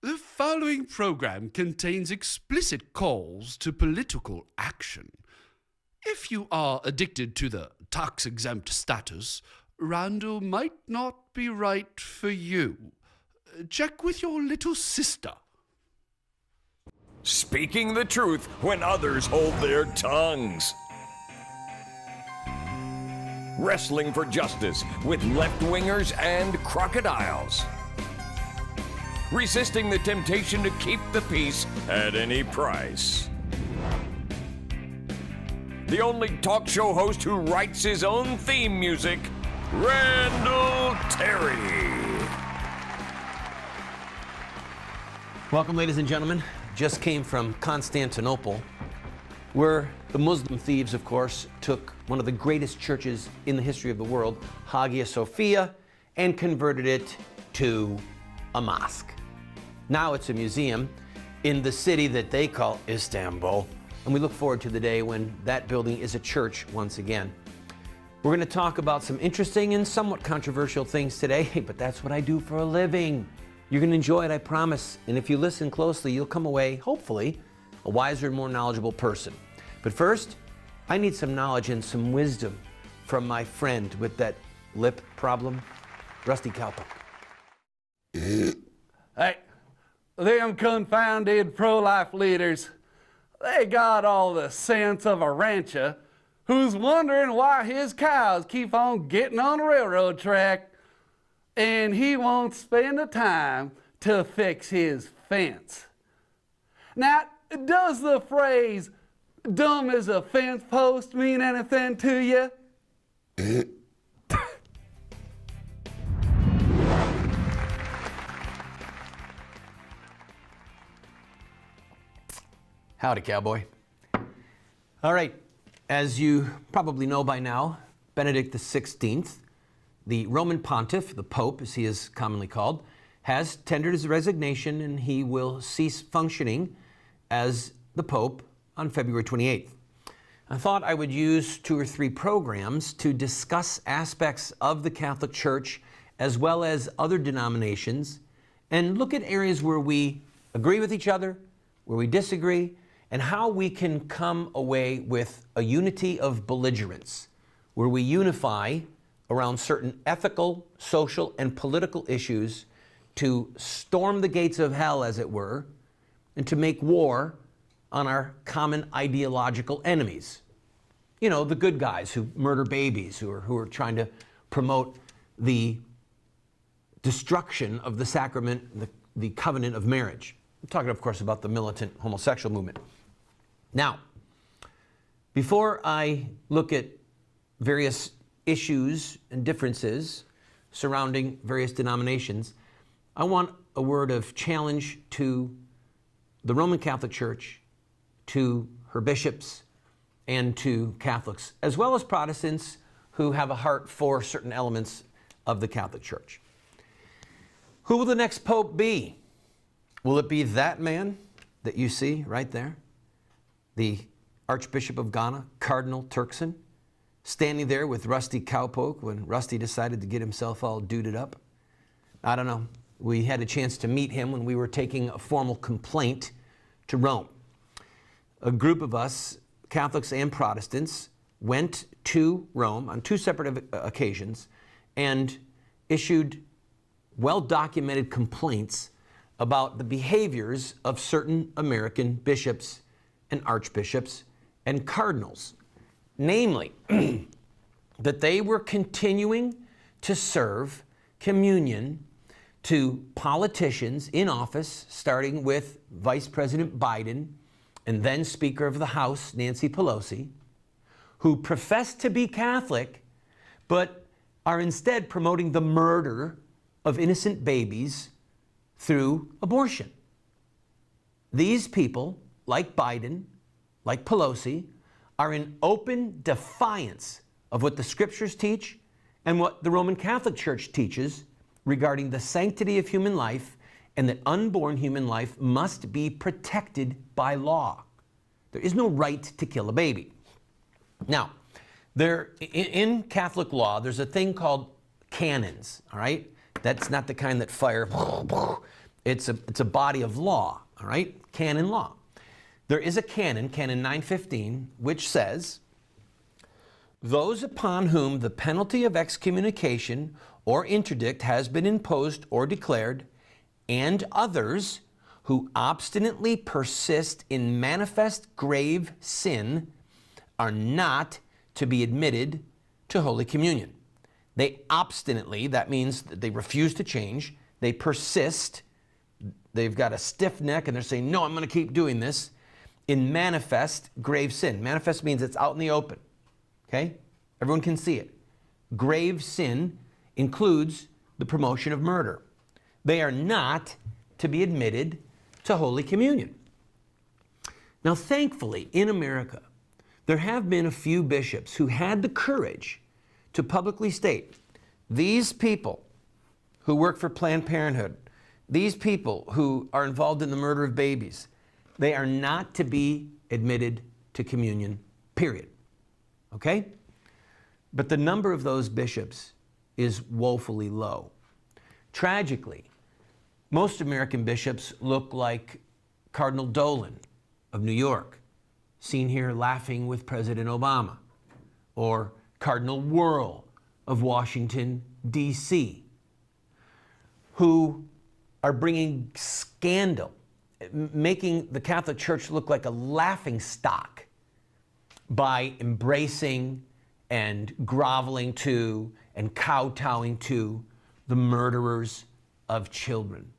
The following program contains explicit calls to political action. If you are addicted to the tax-exempt status, Randall might not be right for you. Check with your little sister. Speaking the truth when others hold their tongues. Wrestling for justice with left-wingers and crocodiles. Resisting the temptation to keep the peace at any price. The only talk show host who writes his own theme music, Randall Terry. Welcome, ladies and gentlemen. Just came from Constantinople, where the Muslim thieves, of course, took one of the greatest churches in the history of the world, Hagia Sophia, and converted it to a mosque. Now it's a museum in the city that they call Istanbul, and we look forward to the day when that building is a church once again. We're going to talk about some interesting and somewhat controversial things today, but that's what I do for a living. You're going to enjoy it, I promise. And if you listen closely, you'll come away, hopefully, a wiser and more knowledgeable person. But first, I need some knowledge and some wisdom from my friend with that lip problem, Rusty Cowpoke. Hey, them confounded pro-life leaders, they got all the sense of a rancher who's wondering why his cows keep on getting on the railroad track and he won't spend the time to fix his fence. Now, does the phrase dumb as a fence post mean anything to you? Howdy, cowboy. All right, as you probably know by now, Benedict XVI, the Roman pontiff, the Pope as he is commonly called, has tendered his resignation and he will cease functioning as the Pope on February 28th. I thought I would use 2 or 3 programs to discuss aspects of the Catholic Church as well as other denominations and look at areas where we agree with each other, where we disagree, and how we can come away with a unity of belligerence, where we unify around certain ethical, social, and political issues to storm the gates of hell, as it were, and to make war on our common ideological enemies. You know, the good guys who murder babies, who are trying to promote the destruction of the sacrament, the covenant of marriage. I'm talking, of course, about the militant homosexual movement. Now, before I look at various issues and differences surrounding various denominations, I want a word of challenge to the Roman Catholic Church, to her bishops, and to Catholics, as well as Protestants who have a heart for certain elements of the Catholic Church. Who will the next pope be? Will it be that man that you see right there? The Archbishop of Ghana, Cardinal Turkson, standing there with Rusty Cowpoke when Rusty decided to get himself all duded up? I don't know. We had a chance to meet him when we were taking a formal complaint to Rome. A group of us, Catholics and Protestants, went to Rome on 2 separate occasions and issued well-documented complaints about the behaviors of certain American bishops and archbishops and cardinals. Namely, that they were continuing to serve communion to politicians in office, starting with Vice President Biden and then Speaker of the House, Nancy Pelosi, who profess to be Catholic, but are instead promoting the murder of innocent babies through abortion. These people, like Biden, like Pelosi, are in open defiance of what the scriptures teach and what the Roman Catholic Church teaches regarding the sanctity of human life and that unborn human life must be protected by law. There is no right to kill a baby. Now, in Catholic law, there's a thing called canons, all right? That's not the kind that fire. It's a body of law, all right? Canon law. There is a canon, Canon 915, which says, those upon whom the penalty of excommunication or interdict has been imposed or declared, and others who obstinately persist in manifest grave sin are not to be admitted to Holy Communion. They obstinately, that means that they refuse to change, they persist, they've got a stiff neck and they're saying, no, I'm going to keep doing this, in manifest grave sin. Manifest means it's out in the open, okay? Everyone can see it. Grave sin includes the promotion of murder. They are not to be admitted to Holy Communion. Now, thankfully, in America, there have been a few bishops who had the courage to publicly state, these people who work for Planned Parenthood, these people who are involved in the murder of babies, they are not to be admitted to communion, period. Okay? But the number of those bishops is woefully low. Tragically, most American bishops look like Cardinal Dolan of New York, seen here laughing with President Obama, or Cardinal Wuerl of Washington, D.C., who are bringing scandal, making the Catholic Church look like a laughing stock by embracing and groveling to and kowtowing to the murderers of children.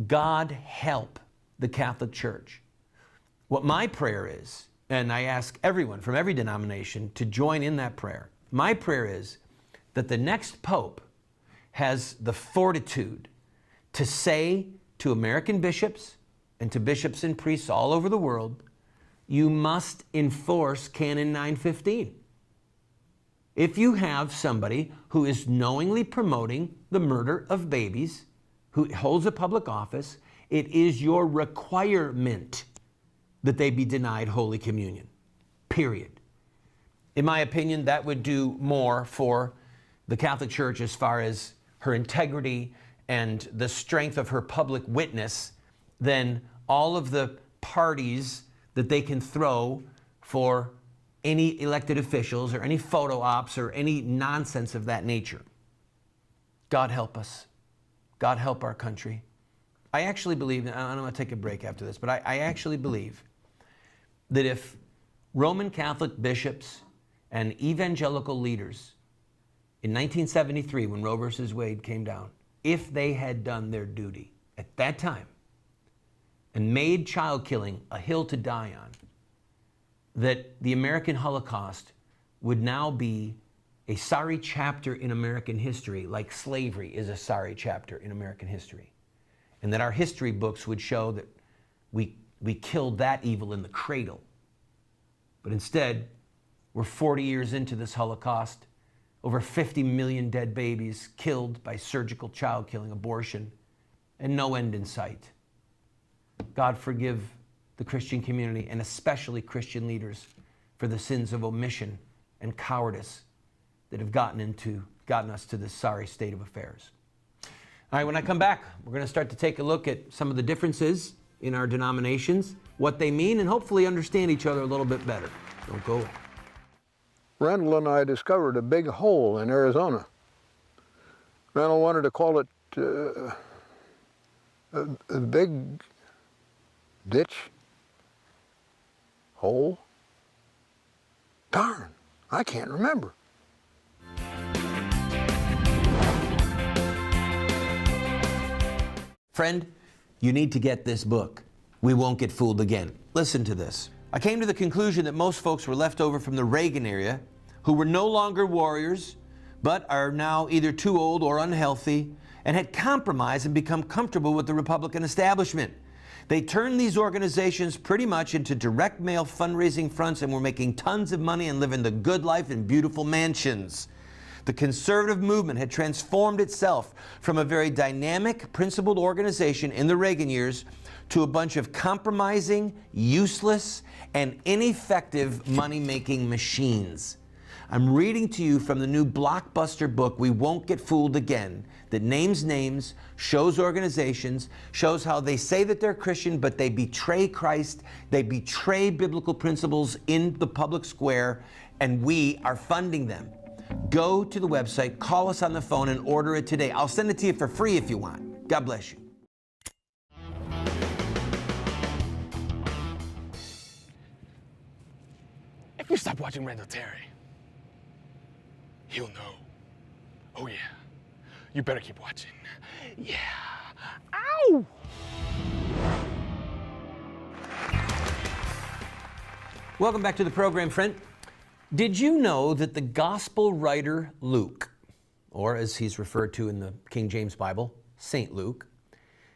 God help the Catholic Church. What my prayer is, and I ask everyone from every denomination to join in that prayer, my prayer is that the next Pope has the fortitude to say to American bishops and to bishops and priests all over the world, you must enforce Canon 915. If you have somebody who is knowingly promoting the murder of babies, who holds a public office, it is your requirement that they be denied Holy Communion, period. In my opinion, that would do more for the Catholic Church as far as her integrity and the strength of her public witness than all of the parties that they can throw for any elected officials or any photo ops or any nonsense of that nature. God help us. God help our country. I actually believe, and I'm going to take a break after this, but I actually believe that if Roman Catholic bishops and evangelical leaders in 1973, when Roe versus Wade came down, if they had done their duty at that time and made child killing a hill to die on, that the American Holocaust would now be a sorry chapter in American history, like slavery is a sorry chapter in American history. And that our history books would show that we killed that evil in the cradle. But instead, we're 40 years into this Holocaust, over 50 million dead babies killed by surgical child killing, abortion, and no end in sight. God forgive the Christian community, and especially Christian leaders, for the sins of omission and cowardice that have gotten us to this sorry state of affairs. All right, when I come back, we're going to start to take a look at some of the differences in our denominations, what they mean, and hopefully understand each other a little bit better. Don't go away. Randall and I discovered a big hole in Arizona. Randall wanted to call it a big ditch, hole. Darn, I can't remember. Friend, you need to get this book. We Won't Get Fooled Again. Listen to this. I came to the conclusion that most folks were left over from the Reagan era who were no longer warriors, but are now either too old or unhealthy and had compromised and become comfortable with the Republican establishment. They turned these organizations pretty much into direct mail fundraising fronts and were making tons of money and living the good life in beautiful mansions. The conservative movement had transformed itself from a very dynamic, principled organization in the Reagan years to a bunch of compromising, useless, and ineffective money-making machines. I'm reading to you from the new blockbuster book, We Won't Get Fooled Again, that names names, shows organizations, shows how they say that they're Christian, but they betray Christ, they betray biblical principles in the public square, and we are funding them. Go to the website, call us on the phone, and order it today. I'll send it to you for free if you want. God bless you. If you stop watching Randall Terry, he'll know. Oh yeah, you better keep watching. Yeah, ow! Welcome back to the program, friend. Did you know that the gospel writer Luke, or as he's referred to in the King James Bible, Saint Luke,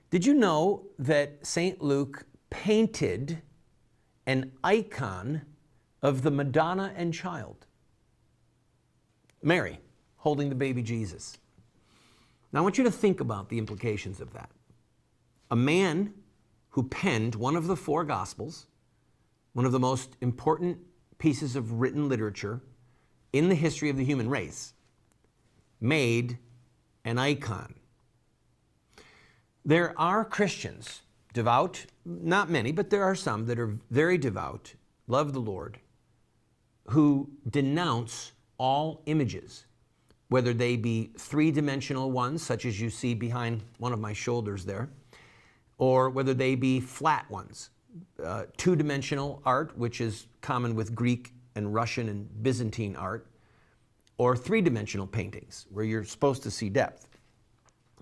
did you know that Saint Luke painted an icon of the Madonna and Child, Mary, holding the baby Jesus? Now I want you to think about the implications of that. A man who penned one of the four Gospels, one of the most important pieces of written literature in the history of the human race, made an icon. There are Christians, devout, not many, but there are some that are very devout, love the Lord, who denounce all images, whether they be three-dimensional ones, such as you see behind one of my shoulders there, or whether they be flat ones, two-dimensional art, which is common with Greek and Russian and Byzantine art, or three-dimensional paintings, where you're supposed to see depth.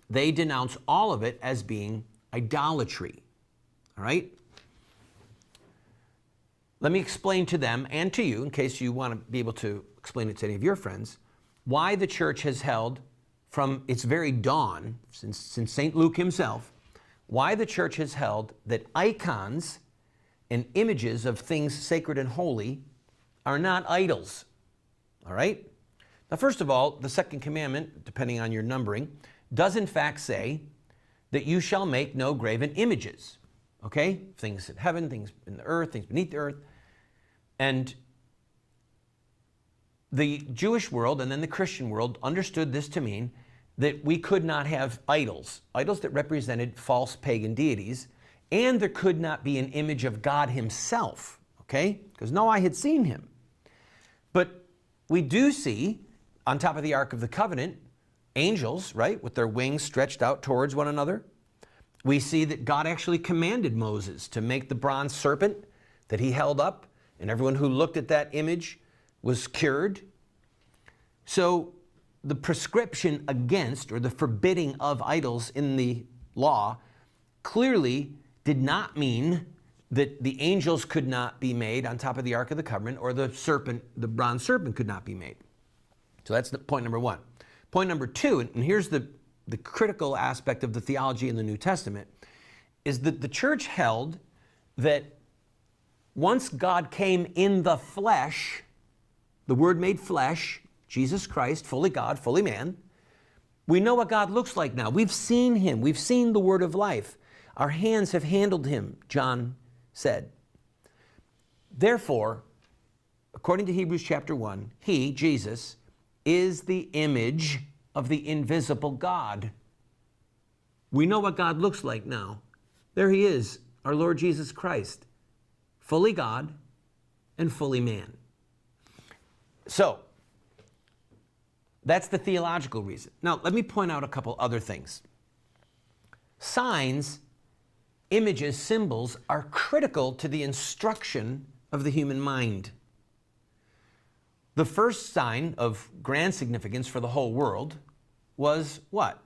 They denounce all of it as being idolatry, all right? Let me explain to them and to you, in case you want to be able to explain it to any of your friends, why the church has held from its very dawn, since St. Luke himself, why the church has held that icons and images of things sacred and holy are not idols, all right? Now, first of all, the second commandment, depending on your numbering, does in fact say that you shall make no graven images, okay? Things in heaven, things in the earth, things beneath the earth. And the Jewish world and then the Christian world understood this to mean that we could not have idols, idols that represented false pagan deities, and there could not be an image of God himself, okay? Because no eye had seen him. But we do see, on top of the Ark of the Covenant, angels, right, with their wings stretched out towards one another. We see that God actually commanded Moses to make the bronze serpent that he held up, and everyone who looked at that image was cured. So the prescription against, or the forbidding of idols in the law, clearly did not mean that the angels could not be made on top of the Ark of the Covenant, or the serpent, the bronze serpent, could not be made. So that's the point number one. Point number two, and here's the critical aspect of the theology in the New Testament, is that the church held that once God came in the flesh, the Word made flesh, Jesus Christ, fully God, fully man, we know what God looks like now. We've seen him. We've seen the Word of life. Our hands have handled him, John said. Therefore, according to Hebrews chapter 1, he, Jesus, is the image of the invisible God. We know what God looks like now. There he is, our Lord Jesus Christ, fully God and fully man. So, that's the theological reason. Now, let me point out a couple other things. Signs, images, symbols are critical to the instruction of the human mind. The first sign of grand significance for the whole world was what?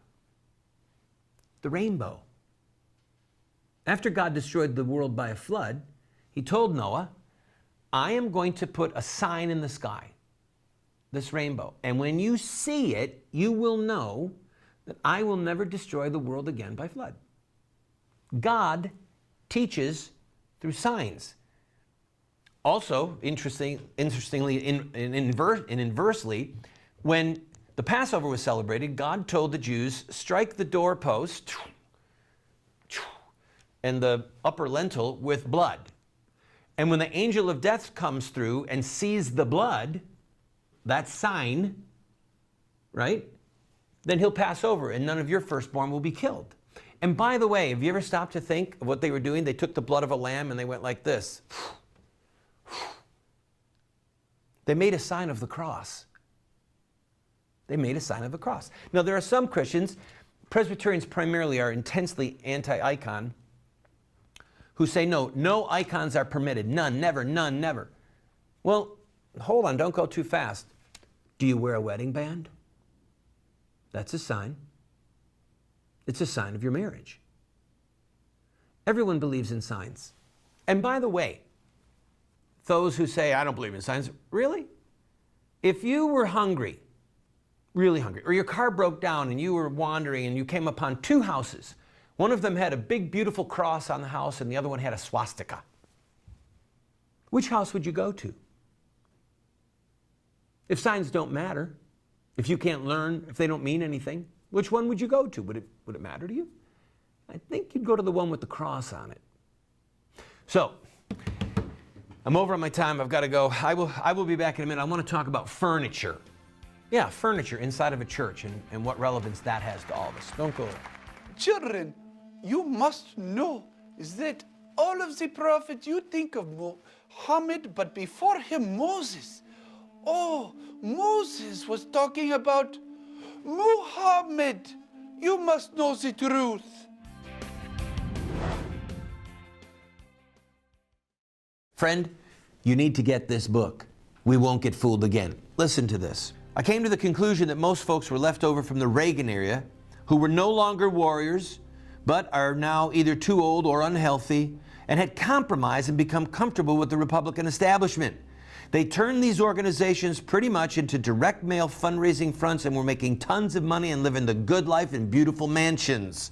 The rainbow. After God destroyed the world by a flood, he told Noah, I am going to put a sign in the sky, this rainbow. And when you see it, you will know that I will never destroy the world again by flood. God teaches through signs. Also, interestingly, inversely, when the Passover was celebrated, God told the Jews, strike the doorpost and the upper lintel with blood. And when the angel of death comes through and sees the blood, that sign, right, then he'll pass over and none of your firstborn will be killed. And by the way, have you ever stopped to think of what they were doing? They took the blood of a lamb and they went like this. They made a sign of the cross. They made a sign of the cross. Now, there are some Christians, Presbyterians primarily are intensely anti-icon, who say, no, no icons are permitted. None, never, none, never. Well, hold on, don't go too fast. Do you wear a wedding band? That's a sign. It's a sign of your marriage. Everyone believes in signs. And by the way, those who say, I don't believe in signs, really? If you were hungry, really hungry, or your car broke down and you were wandering and you came upon two houses, one of them had a big, beautiful cross on the house and the other one had a swastika. Which house would you go to? If signs don't matter, if you can't learn, if they don't mean anything, which one would you go to? Would it matter to you? I think you'd go to the one with the cross on it. So, I'm over on my time. I've got to go. I will be back in a minute. I want to talk about furniture. Yeah, furniture inside of a church and what relevance that has to all of us. Don't go. Children, you must know is that all of the prophets, you think of Muhammad, but before him, Moses. Oh, Moses was talking about Muhammad. You must know the truth. Friend, you need to get this book. We won't get fooled again. Listen to this. I came to the conclusion that most folks were left over from the Reagan era who were no longer warriors, but are now either too old or unhealthy and had compromised and become comfortable with the Republican establishment. They turned these organizations pretty much into direct mail fundraising fronts and were making tons of money and living the good life in beautiful mansions.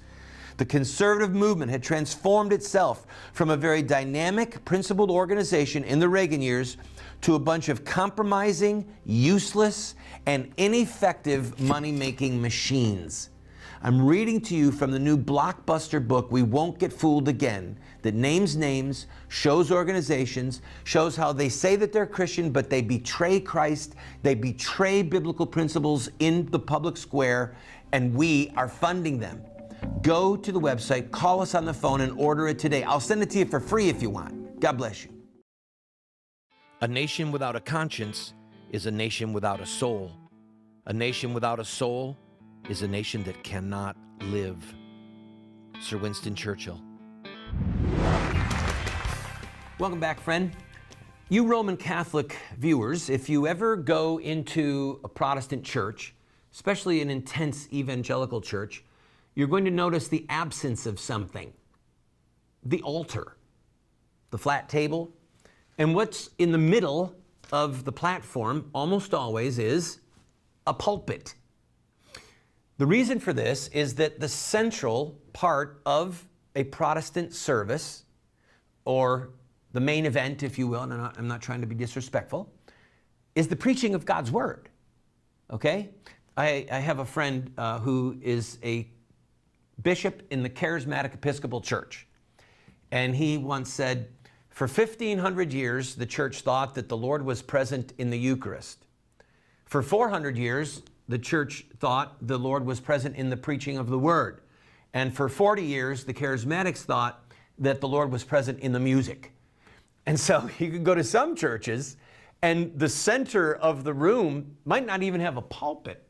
The conservative movement had transformed itself from a very dynamic, principled organization in the Reagan years to a bunch of compromising, useless, and ineffective money-making machines. I'm reading to you from the new blockbuster book, We Won't Get Fooled Again, that names names, shows organizations, shows how they say that they're Christian, but they betray Christ, they betray biblical principles in the public square, and we are funding them. Go to the website, call us on the phone, and order it today. I'll send it to you for free if you want. God bless you. A nation without a conscience is a nation without a soul. A nation without a soul is a nation that cannot live. Sir Winston Churchill. Welcome back, friend. You Roman Catholic viewers, if you ever go into a Protestant church, especially an intense evangelical church, you're going to notice the absence of something. The altar, the flat table, and what's in the middle of the platform almost always is a pulpit. The reason for this is that the central part of a Protestant service, or the main event, if you will, and I'm not trying to be disrespectful, is the preaching of God's Word, okay? I have a friend who is a bishop in the Charismatic Episcopal Church, and he once said, for 1,500 years, the church thought that the Lord was present in the Eucharist. For 400 years, the church thought the Lord was present in the preaching of the Word. And for 40 years, the Charismatics thought that the Lord was present in the music. And so you could go to some churches, and the center of the room might not even have a pulpit.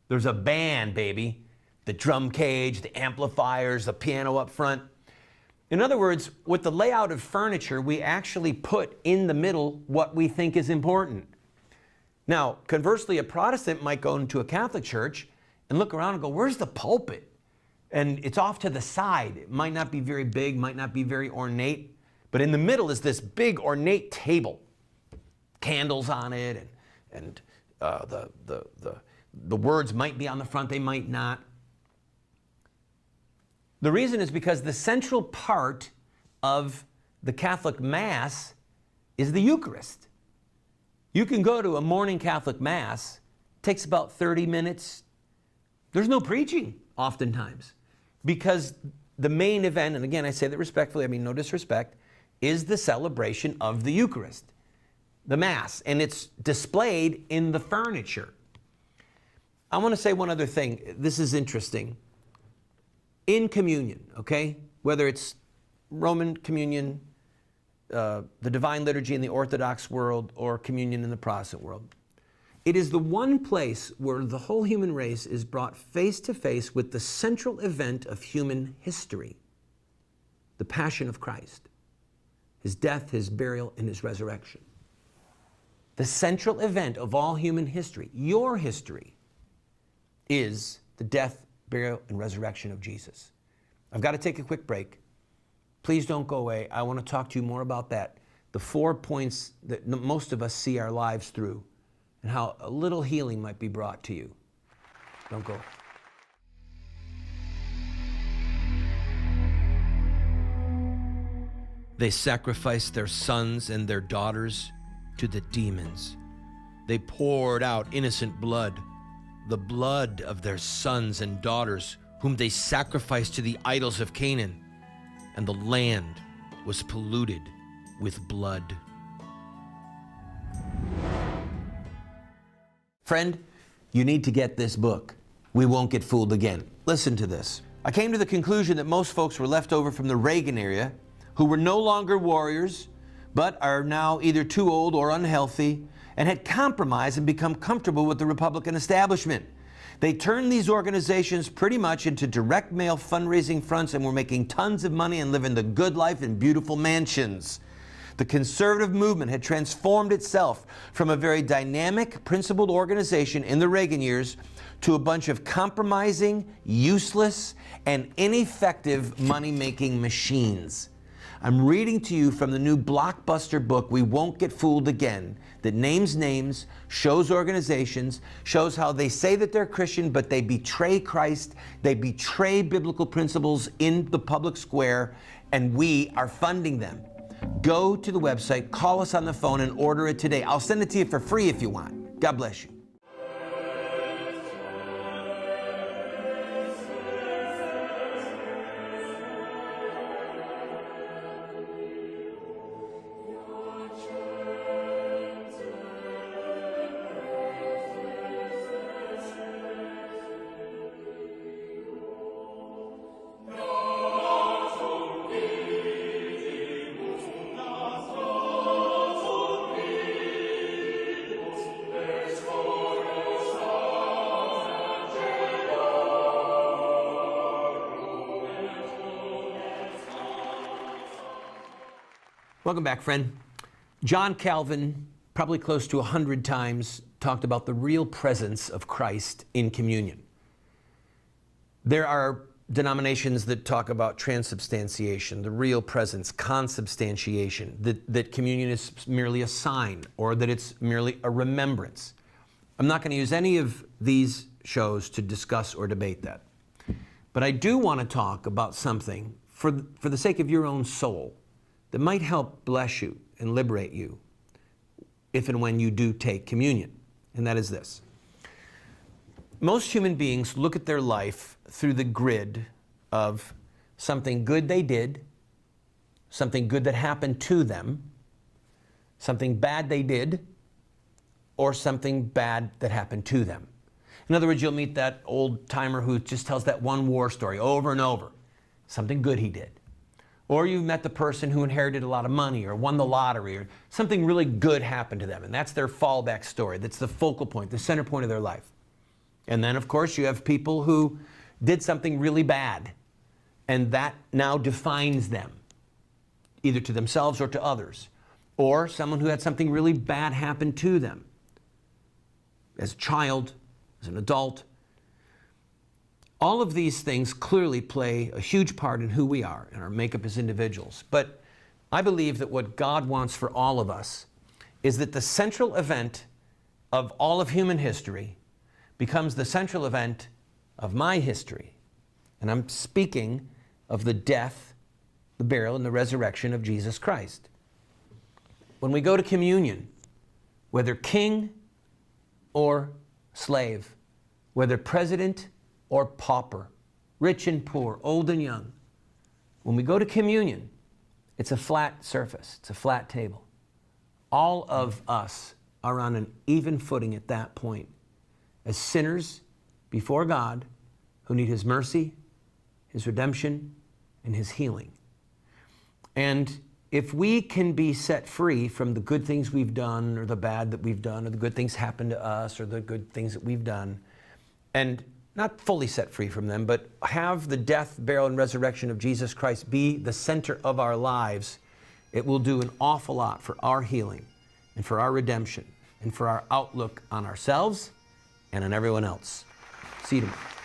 There's a band, baby. The drum cage, the amplifiers, the piano up front. In other words, with the layout of furniture, we actually put in the middle what we think is important. Now, conversely, a Protestant might go into a Catholic church and look around and go, where's the pulpit? And it's off to the side. It might not be very big, might not be very ornate, but in the middle is this big ornate table. Candles on it, and the words might be on the front, they might not. The reason is because the central part of the Catholic Mass is the Eucharist. You can go to a morning Catholic Mass, it takes about 30 minutes. There's no preaching oftentimes, because the main event, and again I say that respectfully, I mean no disrespect, is the celebration of the Eucharist. the Mass, and it's displayed in the furniture. I want to say one other thing. This is interesting. In communion, okay, whether it's Roman communion, the Divine Liturgy in the Orthodox world, or communion in the Protestant world, it is the one place where the whole human race is brought face to face with the central event of human history, the Passion of Christ, his death, his burial, and his resurrection. The central event of all human history, your history, is the death, burial, and resurrection of Jesus. I've got to take a quick break. Please don't go away. I want to talk to you more about that, the 4 points that most of us see our lives through, and how a little healing might be brought to you. Don't go. They sacrificed their sons and their daughters to the demons. They poured out innocent blood, the blood of their sons and daughters, whom they sacrificed to the idols of Canaan, and the land was polluted with blood. Friend, you need to get this book. We Won't Get Fooled Again. Listen to this. I came to the conclusion that most folks were left over from the Reagan era who were no longer warriors, but are now either too old or unhealthy, and had compromised and become comfortable with the Republican establishment. They turned these organizations pretty much into direct mail fundraising fronts and were making tons of money and living the good life in beautiful mansions. The conservative movement had transformed itself from a very dynamic, principled organization in the Reagan years to a bunch of compromising, useless, and ineffective money-making machines. I'm reading to you from the new blockbuster book, We Won't Get Fooled Again, that names names, shows organizations, shows how they say that they're Christian, but they betray Christ, they betray biblical principles in the public square, and we are funding them. Go to the website, call us on the phone, and order it today. I'll send it to you for free if you want. God bless you. Welcome back, friend. John Calvin, probably close to 100 times, talked about the real presence of Christ in communion. There are denominations that talk about transubstantiation, the real presence, consubstantiation, that communion is merely a sign or that it's merely a remembrance. I'm not going to use any of these shows to discuss or debate that. But I do want to talk about something for the sake of your own soul that might help bless you and liberate you if and when you do take communion, and that is this. Most human beings look at their life through the grid of something good they did, something good that happened to them, something bad they did, or something bad that happened to them. In other words, you'll meet that old timer who just tells that one war story over and over, something good he did. Or you've met the person who inherited a lot of money or won the lottery or something really good happened to them, and that's their fallback story. That's the focal point, the center point of their life. And then, of course, you have people who did something really bad, and that now defines them, either to themselves or to others. Or someone who had something really bad happen to them as a child, as an adult. All of these things clearly play a huge part in who we are and our makeup as individuals. But I believe that what God wants for all of us is that the central event of all of human history becomes the central event of my history. And I'm speaking of the death, the burial, and the resurrection of Jesus Christ. When we go to communion, whether king or slave, whether president or pauper, rich and poor, old and young. When we go to communion, it's a flat surface, it's a flat table. all of us are on an even footing at that point as sinners before God who need His mercy, His redemption, and His healing. And if we can be set free from the good things we've done or the bad that we've done or the good things happen to us or the good things that we've done, and not fully set free from them, but have the death, burial, and resurrection of Jesus Christ be the center of our lives, it will do an awful lot for our healing and for our redemption and for our outlook on ourselves and on everyone else. See you tomorrow.